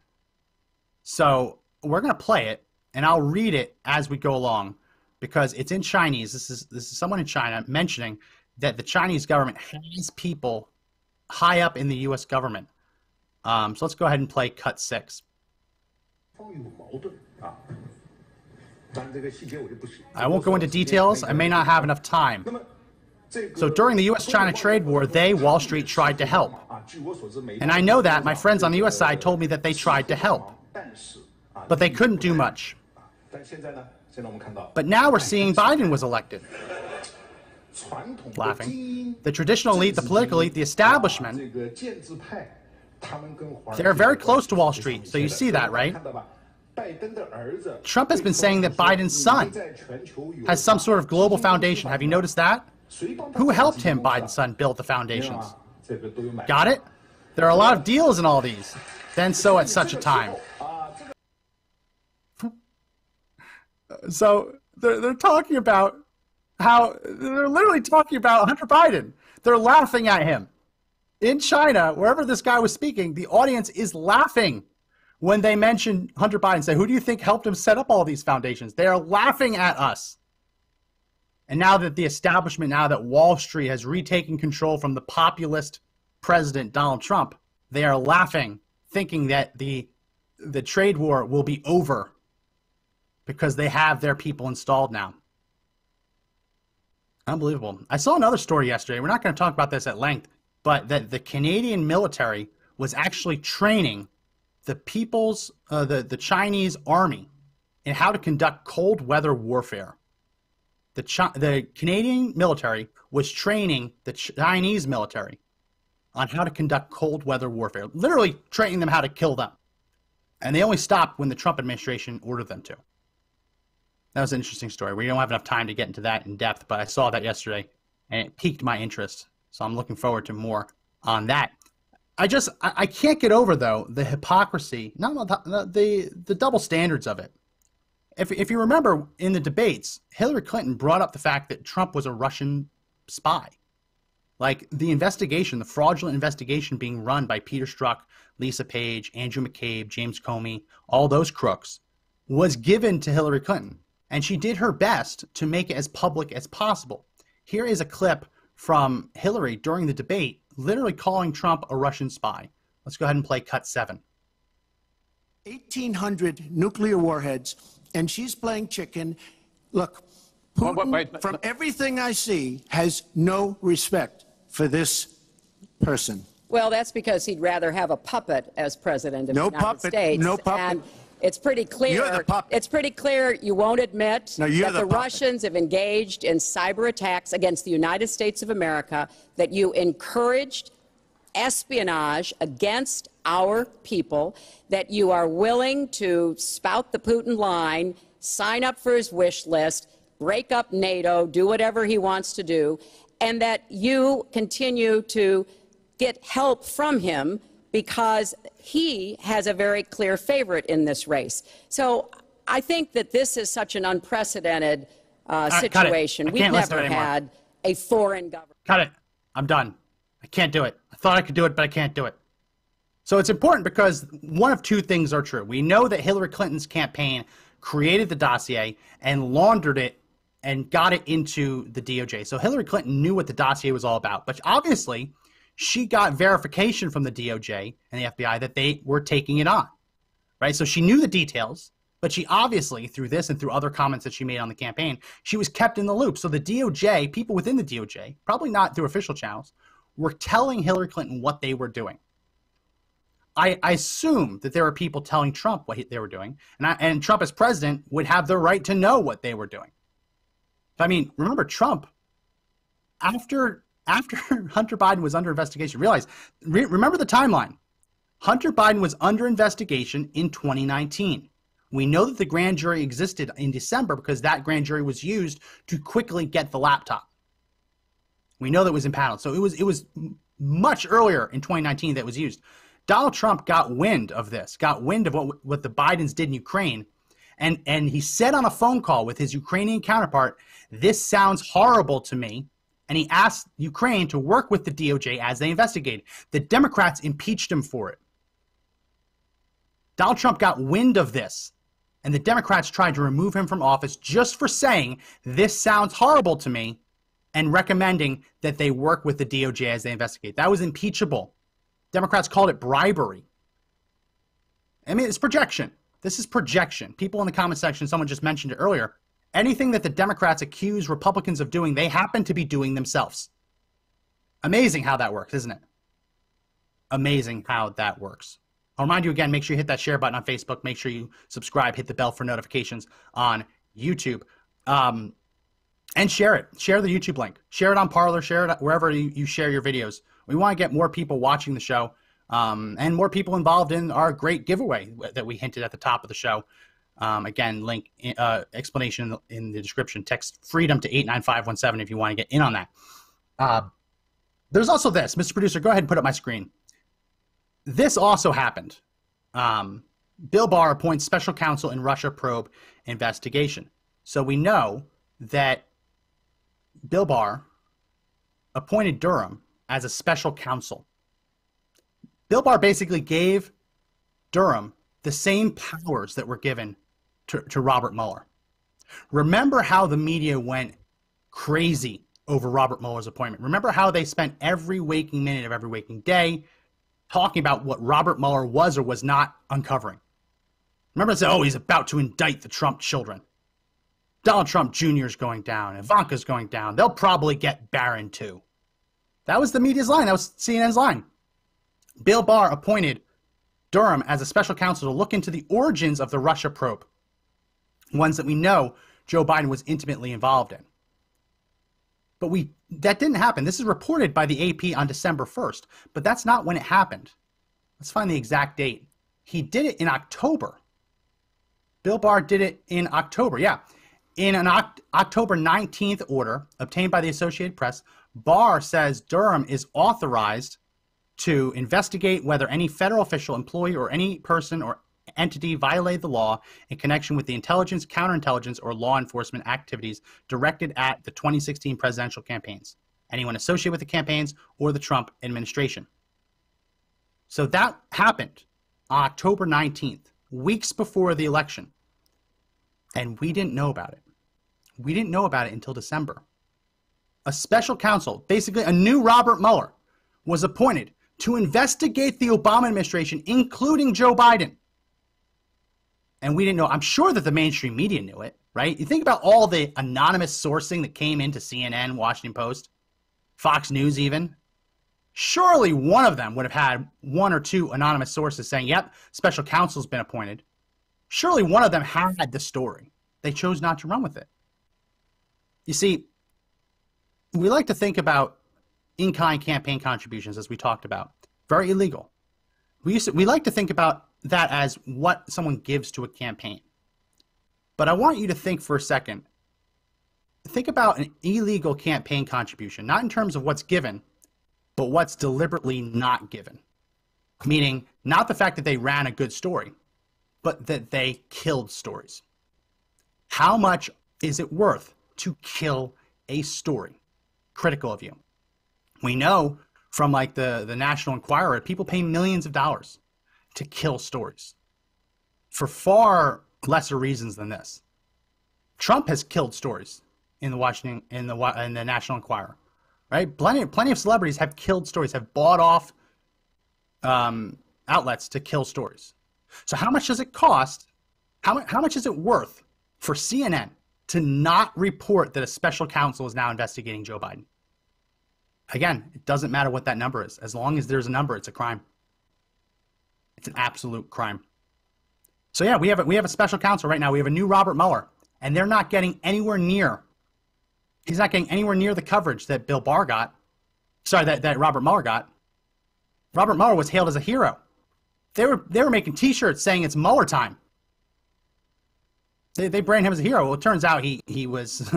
So we're going to play it, and I'll read it as we go along because it's in Chinese. This is someone in China mentioning that the Chinese government has people high up in the U.S. government. So let's go ahead and play cut 6. I won't go into details. I may not have enough time. So during the U.S.-China trade war, Wall Street, tried to help. And I know that. My friends on the U.S. side told me that they tried to help. But they couldn't do much. But now we're seeing Biden was elected. Laughing. The traditional elite, the political elite, the establishment, they're very close to Wall Street. So you see that, right? Trump has been saying that Biden's son has some sort of global foundation. Have you noticed that? Who helped him, Biden's son, build the foundations? Got it? There are a lot of deals in all these. Then so at such a time. So they're talking about how they're literally talking about Hunter Biden. They're laughing at him. In China, wherever this guy was speaking, the audience is laughing when they mention Hunter Biden. Say, who do you think helped him set up all these foundations? They are laughing at us. And now that the establishment, now that Wall Street has retaken control from the populist president, Donald Trump, they are laughing, thinking that the trade war will be over because they have their people installed now. Unbelievable. I saw another story yesterday. We're not going to talk about this at length, but that the Canadian military was actually training the the Chinese army in how to conduct cold weather warfare. The Canadian military was training the Chinese military on how to conduct cold weather warfare, literally training them how to kill them. And they only stopped when the Trump administration ordered them to. That was an interesting story. We don't have enough time to get into that in depth, but I saw that yesterday and it piqued my interest. So I'm looking forward to more on that. I can't get over, though, the hypocrisy, the double standards of it. If you remember in the debates, Hillary Clinton brought up the fact that Trump was a Russian spy. Like the investigation, the fraudulent investigation being run by Peter Strzok, Lisa Page, Andrew McCabe, James Comey, all those crooks, was given to Hillary Clinton. And she did her best to make it as public as possible. Here is a clip from Hillary during the debate, literally calling Trump a Russian spy. Let's go ahead and play cut 7. 1,800 nuclear warheads, and she's playing chicken. Look, Putin, from everything I see, has no respect for this person. Well, that's because he'd rather have a puppet as president of the United States. No puppet. And it's pretty clear. You're the puppet. It's pretty clear you won't admit that the Russians have engaged in cyber attacks against the United States of America, that you encouraged espionage against our people, that you are willing to spout the Putin line, sign up for his wish list, break up NATO, do whatever he wants to do, and that you continue to get help from him because he has a very clear favorite in this race. So I think that this is such an unprecedented situation. We've never had a foreign government. Cut it. I'm done. I can't do it. I thought I could do it, but I can't do it. So it's important because one of two things are true. We know that Hillary Clinton's campaign created the dossier and laundered it and got it into the DOJ. So Hillary Clinton knew what the dossier was all about, but obviously she got verification from the DOJ and the FBI that they were taking it on, right? So she knew the details, but she obviously, through this and through other comments that she made on the campaign, she was kept in the loop. So the DOJ, people within the DOJ, probably not through official channels, were telling Hillary Clinton what they were doing. I assume that there are people telling Trump what they were doing, and Trump as president would have the right to know what they were doing. I mean, remember Trump, after Hunter Biden was under investigation, remember the timeline. Hunter Biden was under investigation in 2019. We know that the grand jury existed in December because that grand jury was used to quickly get the laptop. We know that it was impaneled. So it was much earlier in 2019 that was used. Donald Trump got wind of this, got wind of what the Bidens did in Ukraine. And he said on a phone call with his Ukrainian counterpart, "This sounds horrible to me." And he asked Ukraine to work with the DOJ as they investigated. The Democrats impeached him for it. Donald Trump got wind of this, and the Democrats tried to remove him from office just for saying, "This sounds horrible to me," and recommending that they work with the DOJ as they investigate. That was impeachable. Democrats called it bribery. I mean, it's projection. This is projection. People in the comment section, someone just mentioned it earlier. Anything that the Democrats accuse Republicans of doing, they happen to be doing themselves. Amazing how that works, isn't it? Amazing how that works. I'll remind you again, make sure you hit that share button on Facebook. Make sure you subscribe, hit the bell for notifications on YouTube. And share it. Share the YouTube link. Share it on Parler. Share it wherever you share your videos. We want to get more people watching the show and more people involved in our great giveaway that we hinted at the top of the show. Again, link, explanation in the description. Text FREEDOM to 89517 if you want to get in on that. There's also this. Mr. Producer, go ahead and put up my screen. This also happened. Bill Barr appoints special counsel in Russia probe investigation. So we know that Bill Barr appointed Durham as a special counsel. Bill Barr basically gave Durham the same powers that were given to Robert Mueller. Remember how the media went crazy over Robert Mueller's appointment. Remember how they spent every waking minute of every waking day talking about what Robert Mueller was or was not uncovering. Remember they said, "Oh, he's about to indict the Trump children. Donald Trump Jr. is going down. Ivanka's going down. They'll probably get Barron too." That was the media's line. That was CNN's line. Bill Barr appointed Durham as a special counsel to look into the origins of the Russia probe, ones that we know Joe Biden was intimately involved in. But that didn't happen. This is reported by the AP on December 1st, but that's not when it happened. Let's find the exact date. He did it in October. Bill Barr did it in October, yeah. In an October 19th order obtained by the Associated Press, Barr says Durham is authorized to investigate whether any federal official, employee, or any person or entity violated the law in connection with the intelligence, counterintelligence, or law enforcement activities directed at the 2016 presidential campaigns, anyone associated with the campaigns or the Trump administration. So that happened on October 19th, weeks before the election. And we didn't know about it. We didn't know about it until December. A special counsel, basically a new Robert Mueller, was appointed to investigate the Obama administration, including Joe Biden. And we didn't know. I'm sure that the mainstream media knew it, right? You think about all the anonymous sourcing that came into CNN, Washington Post, Fox News even. Surely one of them would have had one or two anonymous sources saying, "Yep, special counsel's been appointed." Surely one of them had the story. They chose not to run with it. You see, we like to think about in-kind campaign contributions, as we talked about. Very illegal. We like to think about that as what someone gives to a campaign. But I want you to think for a second. Think about an illegal campaign contribution, not in terms of what's given, but what's deliberately not given. Meaning, not the fact that they ran a good story, but that they killed stories. How much is it worth to kill a story critical of you? We know from like the National Enquirer, people pay millions of dollars to kill stories for far lesser reasons than this. Trump has killed stories in the National Enquirer, right? Plenty of celebrities have killed stories, have bought off outlets to kill stories. So how much does it cost? How much is it worth for CNN to not report that a special counsel is now investigating Joe Biden? Again, it doesn't matter what that number is. As long as there's a number, it's a crime. It's an absolute crime. So yeah, we have a special counsel right now. We have a new Robert Mueller, and they're not getting anywhere near. He's not getting anywhere near the coverage that Bill Barr got. Sorry, that Robert Mueller got. Robert Mueller was hailed as a hero. They were making T-shirts saying it's Mueller time. They brand him as a hero. Well, it turns out he was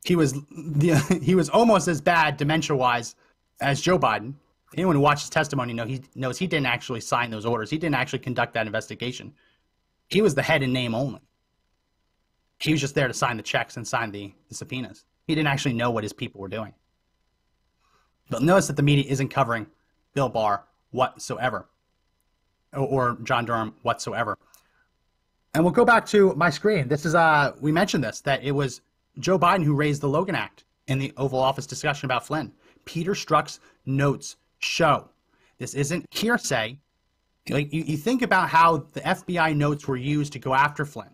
he was almost as bad dementia-wise as Joe Biden. Anyone who watches testimony knows he didn't actually sign those orders. He didn't actually conduct that investigation. He was the head in name only. He was just there to sign the checks and sign the subpoenas. He didn't actually know what his people were doing. But notice that the media isn't covering Bill Barr whatsoever, or John Durham whatsoever. And we'll go back to my screen. This is we mentioned this, that it was Joe Biden who raised the Logan Act in the Oval Office discussion about Flynn. Peter Strzok's notes show. This isn't hearsay. Like you think about how the FBI notes were used to go after Flynn.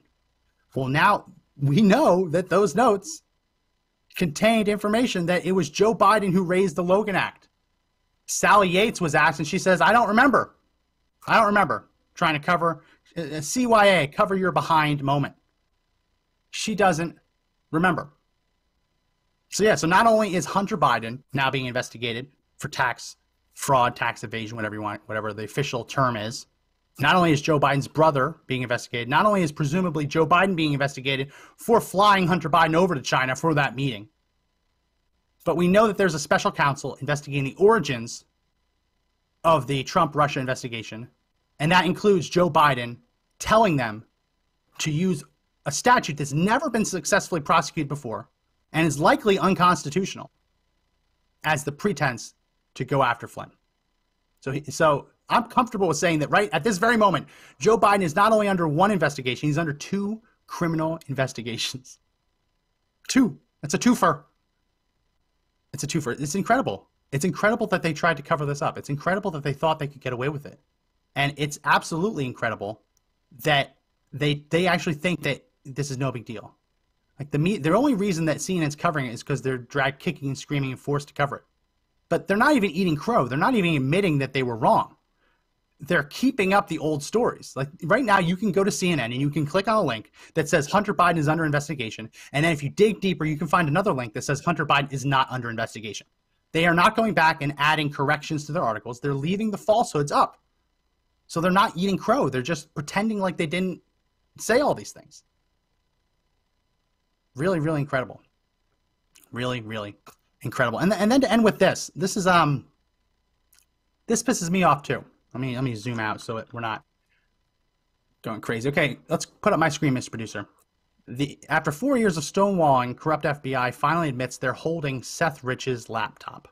Well, now we know that those notes contained information that it was Joe Biden who raised the Logan Act. Sally Yates was asked, and she says, I don't remember. I don't remember trying to cover a CYA, cover your behind moment. She doesn't remember. So yeah, so not only is Hunter Biden now being investigated for tax fraud, tax evasion, whatever you want, whatever the official term is, not only is Joe Biden's brother being investigated, not only is presumably Joe Biden being investigated for flying Hunter Biden over to China for that meeting, but we know that there's a special counsel investigating the origins of the Trump-Russia investigation, and that includes Joe Biden telling them to use a statute that's never been successfully prosecuted before and is likely unconstitutional as the pretense to go after Flynn. So I'm comfortable with saying that right at this very moment, Joe Biden is not only under one investigation, he's under two criminal investigations. Two. That's a twofer. It's a twofer. It's incredible. It's incredible that they tried to cover this up. It's incredible that they thought they could get away with it. And it's absolutely incredible that they actually think that this is no big deal. Like the only reason that CNN's covering it is because they're dragged kicking and screaming and forced to cover it. But they're not even eating crow. They're not even admitting that they were wrong. They're keeping up the old stories. Like right now, you can go to CNN and you can click on a link that says Hunter Biden is under investigation. And then if you dig deeper, you can find another link that says Hunter Biden is not under investigation. They are not going back and adding corrections to their articles. They're leaving the falsehoods up. So they're not eating crow. They're just pretending like they didn't say all these things. Really, really incredible. Really, really incredible. And then to end with this. This is this pisses me off too. Let me zoom out so we're not going crazy. Okay, let's put up my screen, Mr. Producer. After 4 years of stonewalling, corrupt FBI finally admits they're holding Seth Rich's laptop.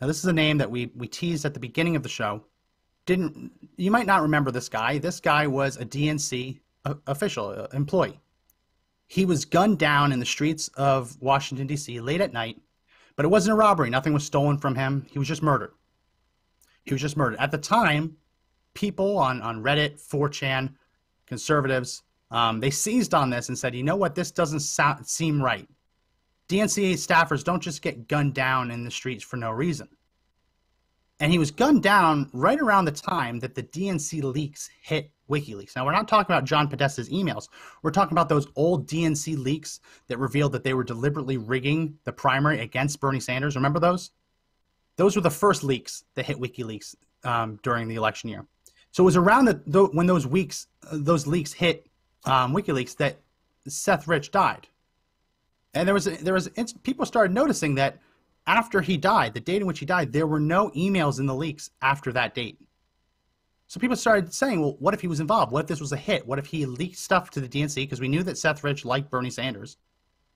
Now, this is a name that we teased at the beginning of the show. You might not remember this guy. This guy was a DNC official, employee. He was gunned down in the streets of Washington, D.C. late at night, but it wasn't a robbery. Nothing was stolen from him. He was just murdered. He was just murdered. At the time, people on Reddit, 4chan, conservatives, they seized on this and said, you know what, this doesn't seem right. DNC staffers don't just get gunned down in the streets for no reason. And he was gunned down right around the time that the DNC leaks hit WikiLeaks. Now, we're not talking about John Podesta's emails. We're talking about those old DNC leaks that revealed that they were deliberately rigging the primary against Bernie Sanders. Remember those? Those were the first leaks that hit WikiLeaks during the election year. So it was around when those leaks hit WikiLeaks that Seth Rich died. And people started noticing that after he died, the date in which he died, there were no emails in the leaks after that date. So people started saying, well, what if he was involved? What if this was a hit? What if he leaked stuff to the DNC? Because we knew that Seth Rich liked Bernie Sanders.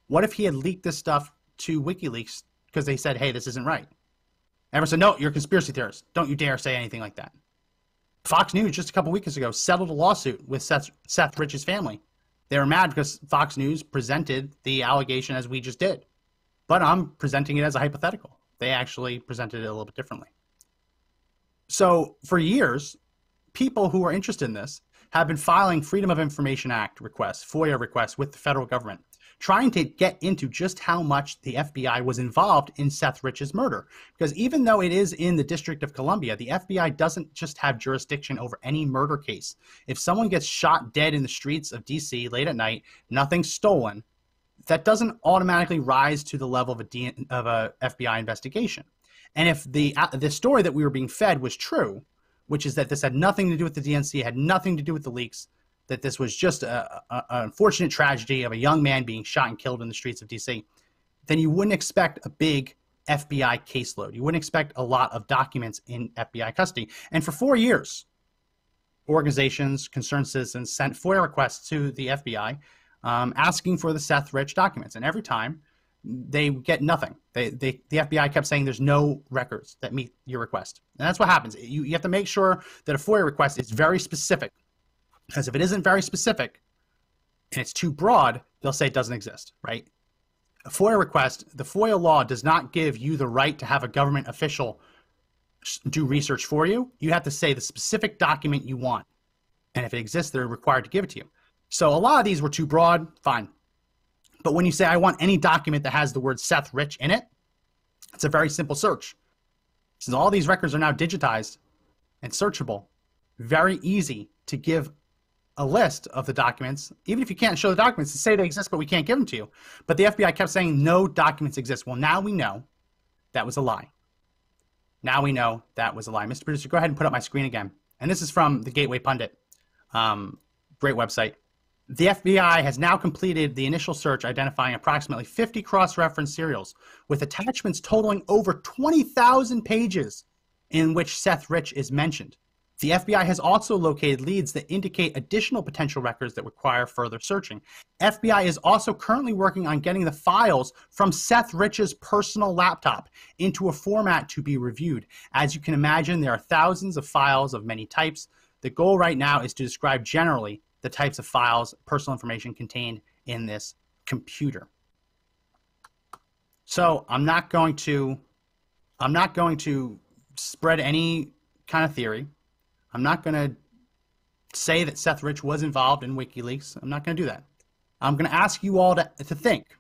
What if he had leaked this stuff to WikiLeaks because they said, hey, this isn't right? Everyone said, no, you're a conspiracy theorist. Don't you dare say anything like that. Fox News just a couple weeks ago settled a lawsuit with Seth Rich's family. They were mad because Fox News presented the allegation as we just did. But I'm presenting it as a hypothetical. They actually presented it a little bit differently. So for years, people who are interested in this have been filing Freedom of Information Act requests, FOIA requests with the federal government, trying to get into just how much the FBI was involved in Seth Rich's murder. Because even though it is in the District of Columbia, the FBI doesn't just have jurisdiction over any murder case. If someone gets shot dead in the streets of DC late at night, nothing's stolen, that doesn't automatically rise to the level of a FBI investigation. And if the story that we were being fed was true, which is that this had nothing to do with the DNC, had nothing to do with the leaks, that this was just an unfortunate tragedy of a young man being shot and killed in the streets of DC, then you wouldn't expect a big FBI caseload. You wouldn't expect a lot of documents in FBI custody. And for 4 years, organizations, concerned citizens sent FOIA requests to the FBI asking for the Seth Rich documents. And every time they get nothing. The FBI kept saying there's no records that meet your request. And that's what happens. You have to make sure that a FOIA request is very specific. Because if it isn't very specific and it's too broad, they'll say it doesn't exist, right? A FOIA request, the FOIA law does not give you the right to have a government official do research for you. You have to say the specific document you want. And if it exists, they're required to give it to you. So a lot of these were too broad, fine. But when you say, I want any document that has the word Seth Rich in it, it's a very simple search. Since all these records are now digitized and searchable, very easy to give a list of the documents, even if you can't show the documents, to say they exist, but we can't give them to you. But the FBI kept saying no documents exist. Well, now we know that was a lie. Now we know that was a lie. Mr. Producer, go ahead and put up my screen again. And this is from the Gateway Pundit. Great website. The FBI has now completed the initial search identifying approximately 50 cross-reference serials with attachments totaling over 20,000 pages in which Seth Rich is mentioned. The FBI has also located leads that indicate additional potential records that require further searching. FBI is also currently working on getting the files from Seth Rich's personal laptop into a format to be reviewed. As you can imagine, there are thousands of files of many types. The goal right now is to describe generally the types of files, personal information contained in this computer. So I'm not going to spread any kind of theory. I'm not going to say that Seth Rich was involved in WikiLeaks. I'm not going to do that. I'm going to ask you all to think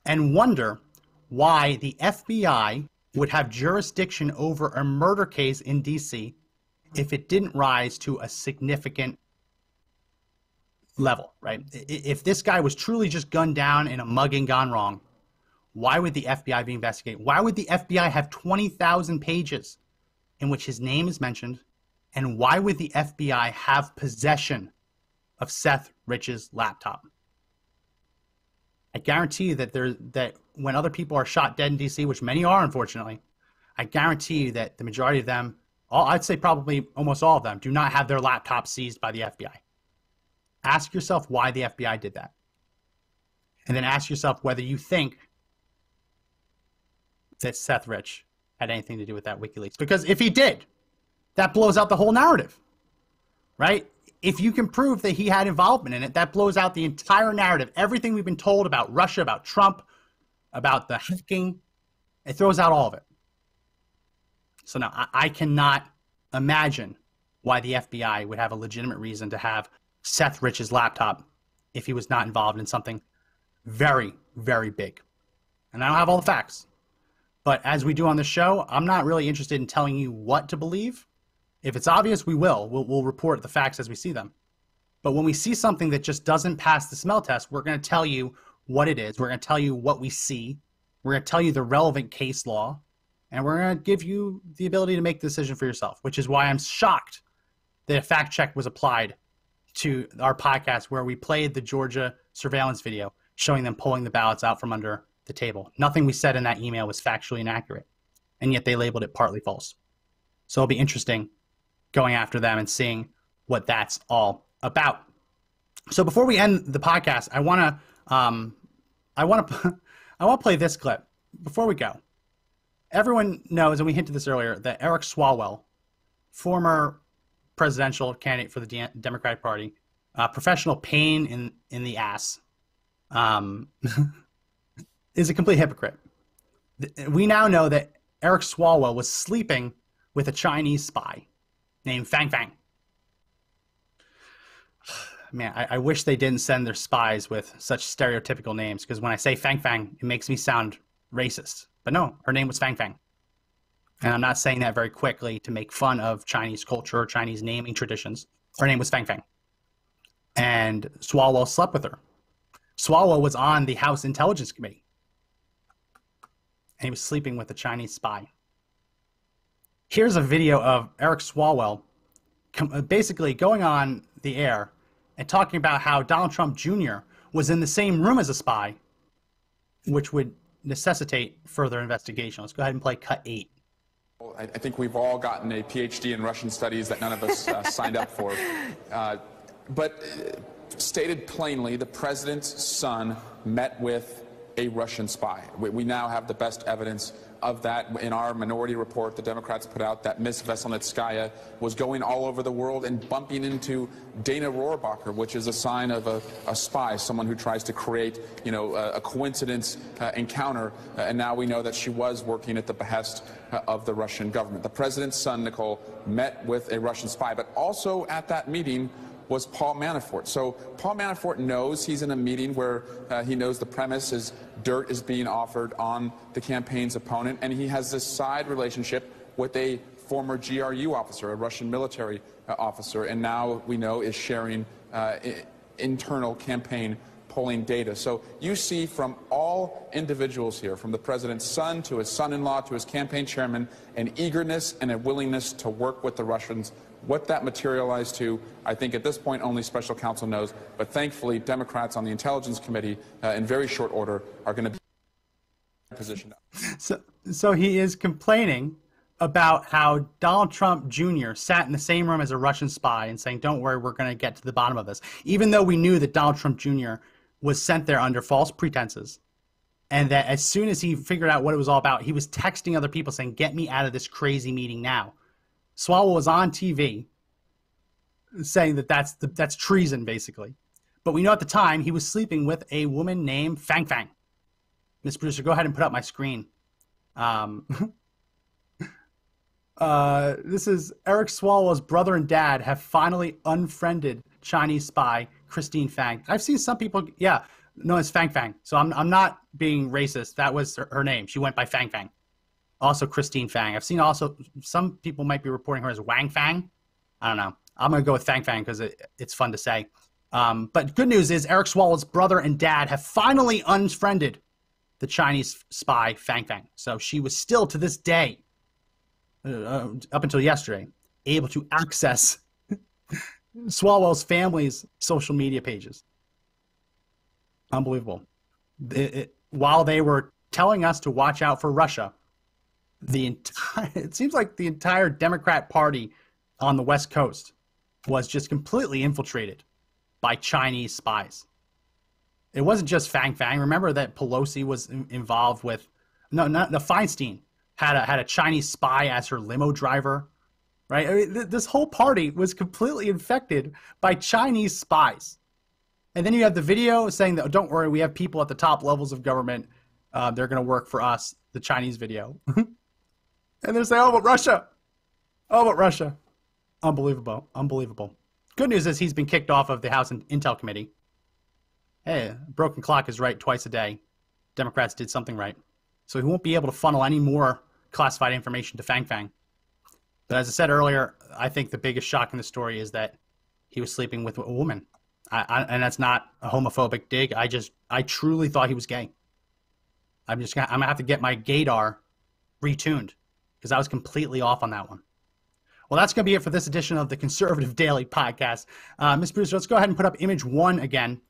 and wonder why the FBI would have jurisdiction over a murder case in DC if it didn't rise to a significant level, right? If this guy was truly just gunned down in a mugging gone wrong, why would the FBI be investigating? Why would the FBI have 20,000 pages in which his name is mentioned? And why would the FBI have possession of Seth Rich's laptop? I guarantee you that when other people are shot dead in DC, which many are, unfortunately, I guarantee you that the majority of them, I'd say probably almost all of them, do not have their laptops seized by the FBI. Ask yourself why the FBI did that. And then ask yourself whether you think that Seth Rich had anything to do with that WikiLeaks. Because if he did, that blows out the whole narrative, right? If you can prove that he had involvement in it, that blows out the entire narrative. Everything we've been told about Russia, about Trump, about the hacking, it throws out all of it. So now I cannot imagine why the FBI would have a legitimate reason to have Seth Rich's laptop if he was not involved in something very, very big. And I don't have all the facts. But as we do on the show, I'm not really interested in telling you what to believe. If it's obvious, we'll report the facts as we see them. But when we see something that just doesn't pass the smell test, we're going to tell you what it is. We're going to tell you what we see. We're going to tell you the relevant case law. and we're going to give you the ability to make the decision for yourself, which is why I'm shocked that a fact check was applied to our podcast where we played the Georgia surveillance video showing them pulling the ballots out from under the table. Nothing we said in that email was factually inaccurate, and yet they labeled it partly false. So it'll be interesting going after them and seeing what that's all about. So before we end the podcast, I want to play this clip before we go. Everyone knows, and we hinted this earlier, that Eric Swalwell, former presidential candidate for the Democratic Party, professional pain in the ass, is a complete hypocrite. We now know that Eric Swalwell was sleeping with a Chinese spy named Fang Fang. Man, I wish they didn't send their spies with such stereotypical names, because when I say Fang Fang, it makes me sound racist. But no, her name was Fang Fang. And I'm not saying that very quickly to make fun of Chinese culture or Chinese naming traditions. Her name was Fang Fang. And Swalwell slept with her. Swalwell was on the House Intelligence Committee. And he was sleeping with a Chinese spy. Here's a video of Eric Swalwell basically going on the air and talking about how Donald Trump Jr. was in the same room as a spy, which would necessitate further investigation. Let's go ahead and play cut 8. I think we've all gotten a PhD in Russian studies that none of us signed up for. But stated plainly, the president's son met with a Russian spy. We now have the best evidence of that. In our minority report the Democrats put out, that Miss Veselnitskaya was going all over the world and bumping into Dana Rohrabacher, which is a sign of a spy, someone who tries to create, a coincidence encounter. And now we know that she was working at the behest of the Russian government. The president's son, Nicole, met with a Russian spy, but also at that meeting was Paul Manafort. So Paul Manafort knows he's in a meeting where he knows the premise is dirt is being offered on the campaign's opponent, and he has this side relationship with a former GRU officer, a Russian military officer, and now we know is sharing internal campaign polling data. So you see from all individuals here, from the president's son to his son-in-law to his campaign chairman, an eagerness and a willingness to work with the Russians. What that materialized to, I think at this point only Special Counsel knows, but thankfully Democrats on the Intelligence Committee in very short order are going to be positioned up. So he is complaining about how Donald Trump Jr. sat in the same room as a Russian spy and saying, don't worry, we're going to get to the bottom of this. Even though we knew that Donald Trump Jr. was sent there under false pretenses, and that as soon as he figured out what it was all about, he was texting other people saying, get me out of this crazy meeting now. Swalwell was on TV saying that that's treason, basically. But we know at the time he was sleeping with a woman named Fang Fang. Ms. Producer, go ahead and put up my screen. This is Eric Swalwell's brother and dad have finally unfriended Chinese spy Christine Fang. I've seen some people, known as Fang Fang. So I'm not being racist. That was her name. She went by Fang Fang. Also Christine Fang. I've seen also some people might be reporting her as Wang Fang. I don't know. I'm going to go with Fang Fang because it's fun to say. But good news is Eric Swalwell's brother and dad have finally unfriended the Chinese spy Fang Fang. So she was still to this day, up until yesterday, able to access Swalwell's family's social media pages. Unbelievable. While they were telling us to watch out for Russia, it seems like the entire Democrat Party on the West Coast was just completely infiltrated by Chinese spies. It wasn't just Fang Fang. Remember that Pelosi was involved with, Feinstein had a Chinese spy as her limo driver, right? I mean, this whole party was completely infected by Chinese spies. And then you have the video saying that, don't worry, we have people at the top levels of government. They're going to work for us, the Chinese video. And they're saying, oh, but Russia. Oh, but Russia. Unbelievable. Unbelievable. Good news is he's been kicked off of the House Intel Committee. Hey, a broken clock is right twice a day. Democrats did something right. So he won't be able to funnel any more classified information to Fang Fang. But as I said earlier, I think the biggest shock in the story is that he was sleeping with a woman. And that's not a homophobic dig. I truly thought he was gay. I'm gonna have to get my gaydar retuned because I was completely off on that one. Well, that's going to be it for this edition of the Conservative Daily Podcast. Ms. Brewster, let's go ahead and put up image 1 again.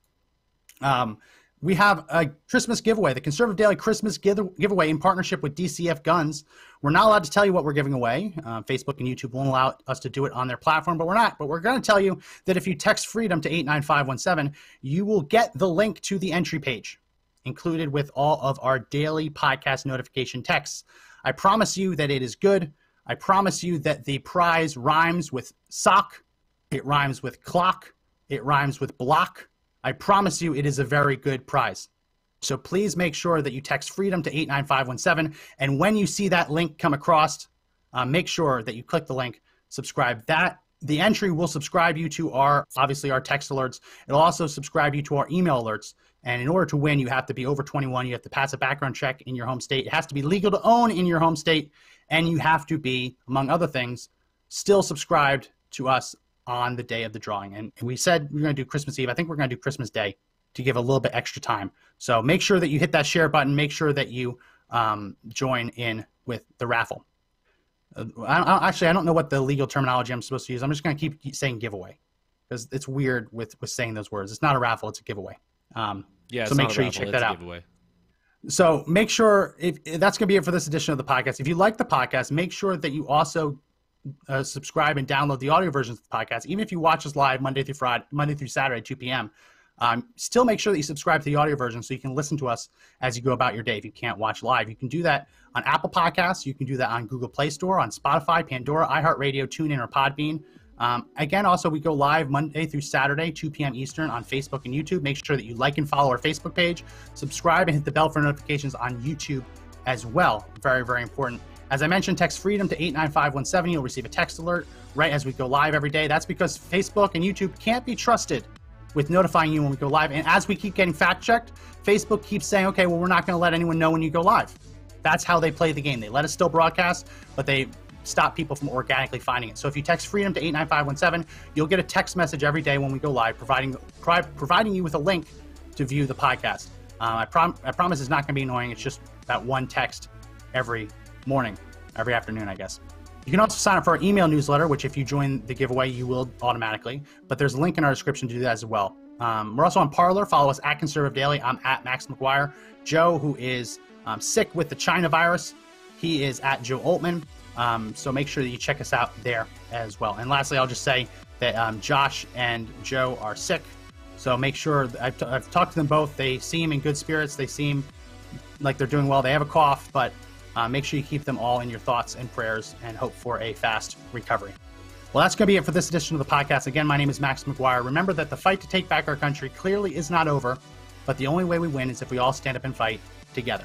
We have a Christmas giveaway, the Conservative Daily Christmas giveaway in partnership with DCF Guns. We're not allowed to tell you what we're giving away. Facebook and YouTube won't allow us to do it on their platform, but we're not. But we're going to tell you that if you text FREEDOM to 89517, you will get the link to the entry page included with all of our daily podcast notification texts. I promise you that it is good. I promise you that the prize rhymes with sock. It rhymes with clock. It rhymes with block. I promise you it is a very good prize. So please make sure that you text FREEDOM to 89517. And when you see that link come across, make sure that you click the link, subscribe. The entry will subscribe you to obviously our text alerts. It'll also subscribe you to our email alerts. And in order to win, you have to be over 21. You have to pass a background check in your home state. It has to be legal to own in your home state. And you have to be, among other things, still subscribed to us on the day of the drawing. And we said we're going to do Christmas Eve. I think we're going to do Christmas Day to give a little bit extra time. So make sure that you hit that share button. Make sure that you join in with the raffle. I don't know what the legal terminology I'm supposed to use. I'm just going to keep saying giveaway because it's weird with saying those words. It's not a raffle. It's a giveaway. So make sure you check that out. So make sure if that's going to be it for this edition of the podcast. If you like the podcast, make sure that you also subscribe and download the audio versions of the podcast. Even if you watch us live Monday through Saturday, 2 p.m., still make sure that you subscribe to the audio version so you can listen to us as you go about your day. If you can't watch live, you can do that on Apple Podcasts. You can do that on Google Play Store, on Spotify, Pandora, iHeartRadio, TuneIn, or Podbean. Again, also, we go live Monday through Saturday, 2 p.m. Eastern on Facebook and YouTube. Make sure that you like and follow our Facebook page, subscribe, and hit the bell for notifications on YouTube as well. Very, very important. As I mentioned, text FREEDOM to 89517. You'll receive a text alert right as we go live every day. That's because Facebook and YouTube can't be trusted with notifying you when we go live. And as we keep getting fact-checked, Facebook keeps saying, okay, well, we're not going to let anyone know when you go live. That's how they play the game. They let us still broadcast, but they stop people from organically finding it. So if you text FREEDOM to 89517, you'll get a text message every day when we go live, providing you with a link to view the podcast. I promise it's not going to be annoying. It's just that one text every morning, every afternoon, I guess. You can also sign up for our email newsletter, which if you join the giveaway, you will automatically. But there's a link in our description to do that as well. We're also on Parler. Follow us at Conservative Daily. I'm at Max McGuire. Joe, who is sick with the China virus, he is at Joe Altman. So make sure that you check us out there as well. And lastly, I'll just say that Josh and Joe are sick. So make sure, I've talked to them both. They seem in good spirits. They seem like they're doing well. They have a cough, but make sure you keep them all in your thoughts and prayers and hope for a fast recovery. Well, that's going to be it for this edition of the podcast. Again, my name is Max McGuire. Remember that the fight to take back our country clearly is not over, but the only way we win is if we all stand up and fight together.